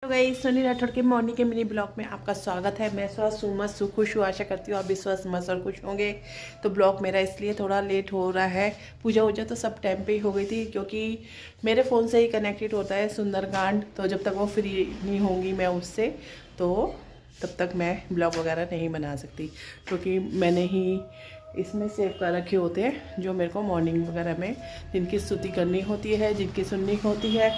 तो गाइस सोनी राठौड़ के मॉर्निंग के मिनी ब्लॉग में आपका स्वागत है। मैं स्वस्थ हूँ, मस्त हूँ, खुश हूँ। आशा करती हूँ आप भी स्वस्थ मस्त और खुश होंगे। तो ब्लॉग मेरा इसलिए थोड़ा लेट हो रहा है। पूजा वूजा तो सब टाइम पे ही हो गई थी, क्योंकि मेरे फ़ोन से ही कनेक्टेड होता है सुंदरकांड। तो जब तक वो फ्री नहीं होंगी मैं उससे, तो तब तक मैं ब्लॉग वगैरह नहीं बना सकती, क्योंकि मैंने ही इसमें सेव कर रखे होते हैं जो मेरे को मॉर्निंग वगैरह में जिनकी स्तुति करनी होती है, जिनकी सुननी होती है।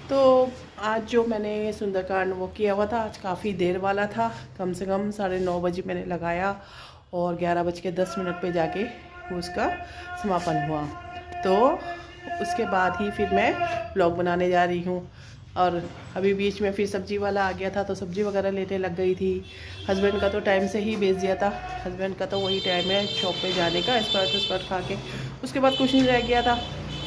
तो आज जो मैंने सुंदरकांड वो किया हुआ था, आज काफ़ी देर वाला था। कम से कम 9:30 बजे मैंने लगाया और 11:10 पे जाके उसका समापन हुआ। तो उसके बाद ही फिर मैं ब्लॉग बनाने जा रही हूँ। और अभी बीच में फिर सब्ज़ी वाला आ गया था, तो सब्ज़ी वगैरह लेने लग गई थी। हस्बैंड का तो टाइम से ही भेज दिया था। हस्बैंड का तो वही टाइम है शॉप पे जाने का, स्पर्ट खा के। उसके बाद कुछ नहीं रह गया था।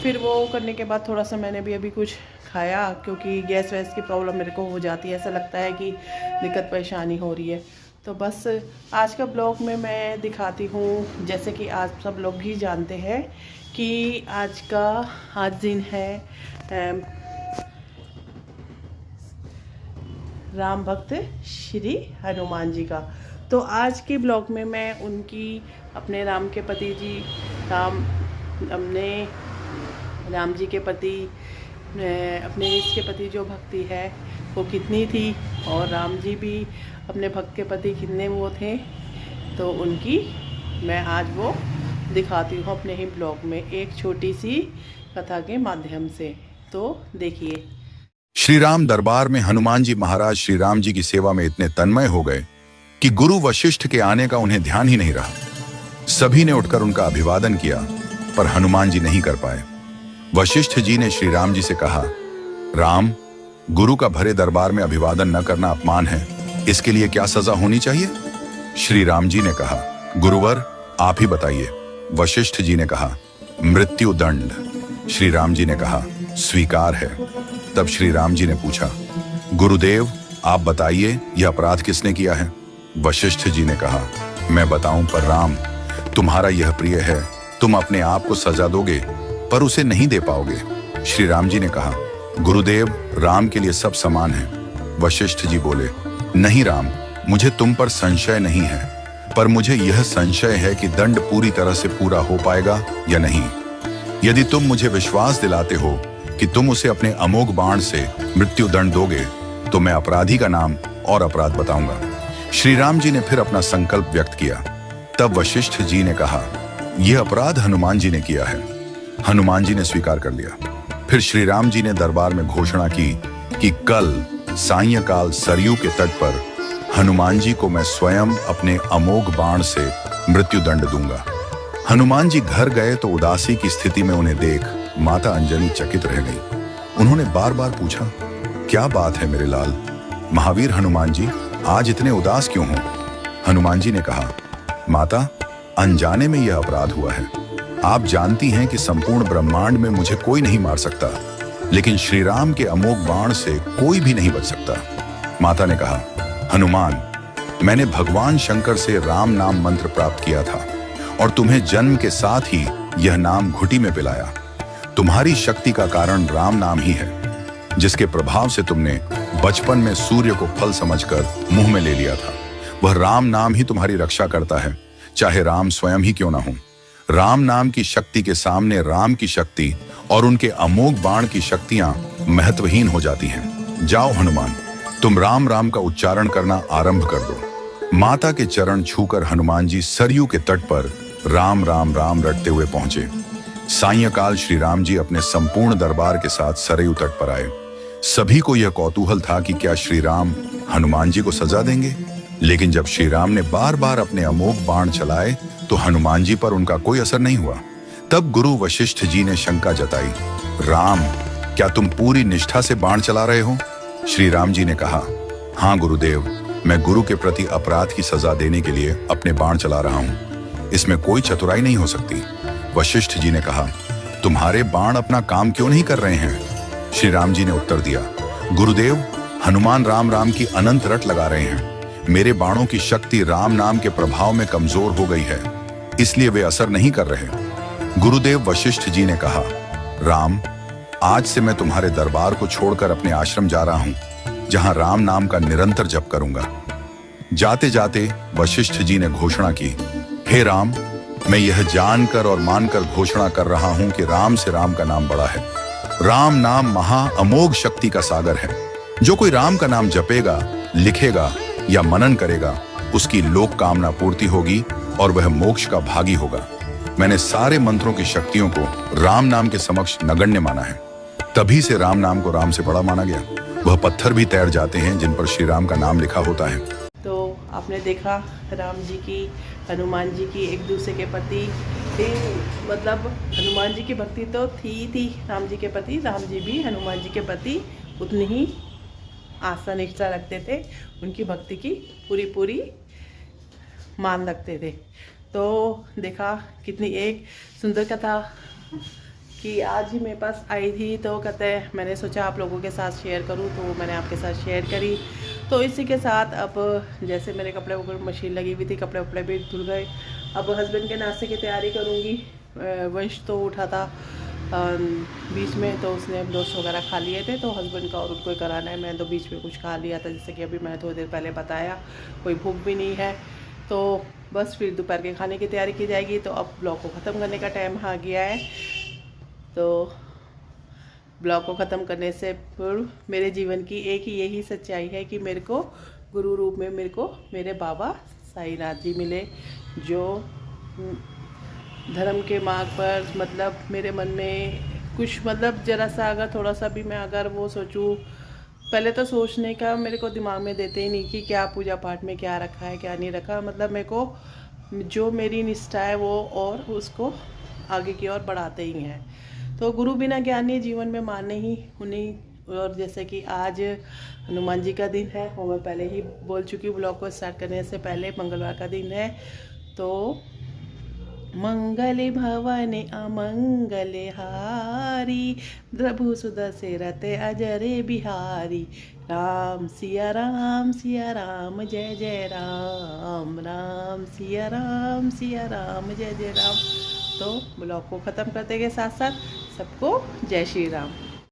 फिर वो करने के बाद थोड़ा सा मैंने भी अभी कुछ खाया, क्योंकि गैस वैस की प्रॉब्लम मेरे को हो जाती है। ऐसा लगता है कि दिक्कत परेशानी हो रही है। तो बस आज का ब्लॉग में मैं दिखाती हूँ, जैसे कि आप सब लोग भी जानते हैं कि आज दिन है राम भक्त श्री हनुमान जी का। तो आज के ब्लॉग में मैं उनकी अपने राम के पति जी अपने राम जी के प्रति अपने इष्ट के प्रति जो भक्ति है वो कितनी थी, और राम जी भी अपने भक्त के प्रति कितने वो थे, तो उनकी मैं आज वो दिखाती हूँ अपने ही ब्लॉग में एक छोटी सी कथा के माध्यम से। तो देखिए। श्री राम दरबार में हनुमान जी महाराज श्री राम जी की सेवा में इतने तन्मय हो गए कि गुरु वशिष्ठ के आने का उन्हें ध्यान ही नहीं रहा। सभी ने उठकर उनका अभिवादन किया, पर हनुमान जी नहीं कर पाए। वशिष्ठ जी ने श्री राम जी से कहा, राम, गुरु का भरे दरबार में अभिवादन न करना अपमान है, इसके लिए क्या सजा होनी चाहिए? श्री राम जी ने कहा, गुरुवर आप ही बताइए। वशिष्ठ जी ने कहा, मृत्यु दंड। श्री राम जी ने कहा, स्वीकार है। तब श्री राम जी ने पूछा, गुरुदेव आप बताइए यह अपराध किसने किया है? वशिष्ठ जी ने कहा, मैं बताऊं पर राम, तुम्हारा यह प्रिय है, तुम अपने आप को सजा दोगे पर उसे नहीं दे पाओगे। श्री राम जी ने कहा, गुरुदेव राम के लिए सब समान है। वशिष्ठ जी बोले, नहीं राम, मुझे तुम पर संशय नहीं है, पर मुझे यह संशय है कि दंड पूरी तरह से पूरा हो पाएगा या नहीं। यदि तुम मुझे विश्वास दिलाते हो कि तुम उसे अपने अमोघ बाण से मृत्यु दंड दोगे, तो मैं अपराधी का नाम और अपराध बताऊंगा। श्री राम जी ने फिर अपना संकल्प व्यक्त किया। तब वशिष्ठ जी ने कहा, यह अपराध हनुमान जी ने किया है। हनुमान जी ने स्वीकार कर लिया। फिर श्री राम जी ने दरबार में घोषणा की कि कल सायंकाल सरयू के तट पर हनुमान जी को मैं स्वयं अपने अमोघ बाण से मृत्यु दंड दूंगा। हनुमान जी घर गए तो उदासी की स्थिति में उन्हें देख माता अंजनी चकित रह गई। उन्होंने बार बार पूछा, क्या बात है मेरे लाल? महावीर हनुमान जी आज इतने उदास क्यों हो? हनुमान जी ने कहा, माता, अनजाने में यह अपराध हुआ है। आप जानती हैं कि संपूर्ण ब्रह्मांड में मुझे कोई नहीं मार सकता, लेकिन श्री राम के अमोघ बाण से कोई भी नहीं बच सकता। माता ने कहा, हनुमान, मैंने भगवान शंकर से राम नाम मंत्र प्राप्त किया था और तुम्हें जन्म के साथ ही यह नाम घुटी में पिलाया। तुम्हारी शक्ति का कारण राम नाम ही है, जिसके प्रभाव से तुमने बचपन में सूर्य को फल समझकर मुंह में ले लिया था। वह राम नाम ही तुम्हारी रक्षा करता है, चाहे राम स्वयं ही क्यों ना हो। राम नाम की शक्ति के सामने राम की शक्ति और उनके अमोघ बाण की शक्तियां महत्वहीन हो जाती हैं। जाओ हनुमान, तुम राम राम का उच्चारण करना आरंभ कर दो। माता के चरण छूकर हनुमान जी सरयू के तट पर राम राम राम रटते हुए पहुंचे। सायंकाल श्री राम जी अपने संपूर्ण दरबार के साथ सरयू तट पर आए। सभी को यह कौतूहल था कि क्या श्री राम हनुमान जी को सजा देंगे, लेकिन जब श्री राम ने बार बार अपने अमोघ बाण चलाए तो हनुमान जी पर उनका कोई असर नहीं हुआ। तब गुरु वशिष्ठ जी ने शंका जताई, राम, क्या तुम पूरी निष्ठा से बाण चला रहे हो? श्री राम जी ने कहा, हाँ गुरुदेव, मैं गुरु के प्रति अपराध की सजा देने के लिए अपने बाण चला रहा हूँ, इसमें कोई चतुराई नहीं हो सकती। वशिष्ठ जी ने कहा, तुम्हारे बाण अपना काम क्यों नहीं कर रहे हैं? श्री राम जी ने उत्तर दिया, गुरुदेव, हनुमान राम राम की अनंत रट लगा रहे हैं। मेरे बाणों की शक्ति राम नाम के प्रभाव में कमजोर हो गई है, इसलिए वे असर नहीं कर रहे। गुरुदेव वशिष्ठ जी ने कहा, राम, आज से मैं तुम्हारे दरबार को छोड़कर अपने आश्रम जा रहा हूँ। जहां राम नाम का निरंतर जप करूंगा। जाते जाते वशिष्ठ जी ने घोषणा की, हे राम, मैं यह जानकर और मानकर घोषणा कर रहा हूं कि राम से राम का नाम बड़ा है। राम नाम महा अमोघ शक्ति का सागर है। जो कोई राम का नाम जपेगा, लिखेगा या मनन करेगा, उसकी लोक कामना पूर्ति होगी और वह मोक्ष का भागी होगा। मैंने सारे मंत्रों की शक्तियों को राम नाम के समक्ष नगण्य माना है। तभी से राम नाम को राम से बड़ा माना गया। वह पत्थर भी तैर जाते हैं जिन पर श्री राम का नाम लिखा होता है। तो आपने देखा राम जी की, हनुमान जी की एक दूसरे के प्रति मतलब हनुमान जी की भक्ति तो थी राम जी के प्रति। राम जी भी हनुमान जी के प्रति उतनी ही आस्था निष्ठा रखते थे, उनकी भक्ति की पूरी मान रखते थे। तो देखा कितनी एक सुंदर कथा कि आज ही मेरे पास आई थी, तो कहते हैं मैंने सोचा आप लोगों के साथ शेयर करूं, तो मैंने आपके साथ शेयर करी। तो इसी के साथ अब जैसे मेरे कपड़े वगैरह मशीन लगी हुई थी, कपड़े वपड़े भी धुल गए। अब हस्बैंड के नाश्ते की तैयारी करूंगी। वंश तो उठा था बीच में, तो उसने दोस्त वगैरह खा लिए थे, तो हस्बैंड का और उनको ही कराना है। मैंने तो बीच में कुछ खा लिया था, जैसे कि अभी मैंने थोड़ी देर पहले बताया। कोई भूख भी नहीं है, तो बस फिर दोपहर के खाने की तैयारी की जाएगी। तो अब ब्लॉग को ख़त्म करने का टाइम आ गया है। तो ब्लॉग को ख़त्म करने से पूर्व मेरे जीवन की एक ही यही सच्चाई है कि मेरे को गुरु रूप में मेरे को मेरे बाबा साईनाथ जी मिले, जो धर्म के मार्ग पर मतलब मेरे मन में कुछ मतलब ज़रा सा अगर थोड़ा सा भी मैं अगर वो सोचूं, पहले तो सोचने का मेरे को दिमाग में देते ही नहीं कि क्या पूजा पाठ में क्या रखा है क्या नहीं रखा। मतलब मेरे को जो मेरी निष्ठा है वो और उसको आगे की ओर बढ़ाते ही हैं। तो गुरु बिना ज्ञानी जीवन में माने ही उन्हीं। और जैसे कि आज हनुमान जी का दिन है, वो मैं पहले ही बोल चुकी हूँ ब्लॉग को स्टार्ट करने से पहले, मंगलवार का दिन है। तो मंगल भवन अमंगल हारी, प्रभु सुदर्शे रते अजरे बिहारी। राम सिया राम जय जय राम, राम सिया राम जय जय राम। तो ब्लॉग को ख़त्म करते के साथ साथ सबको जय श्री राम।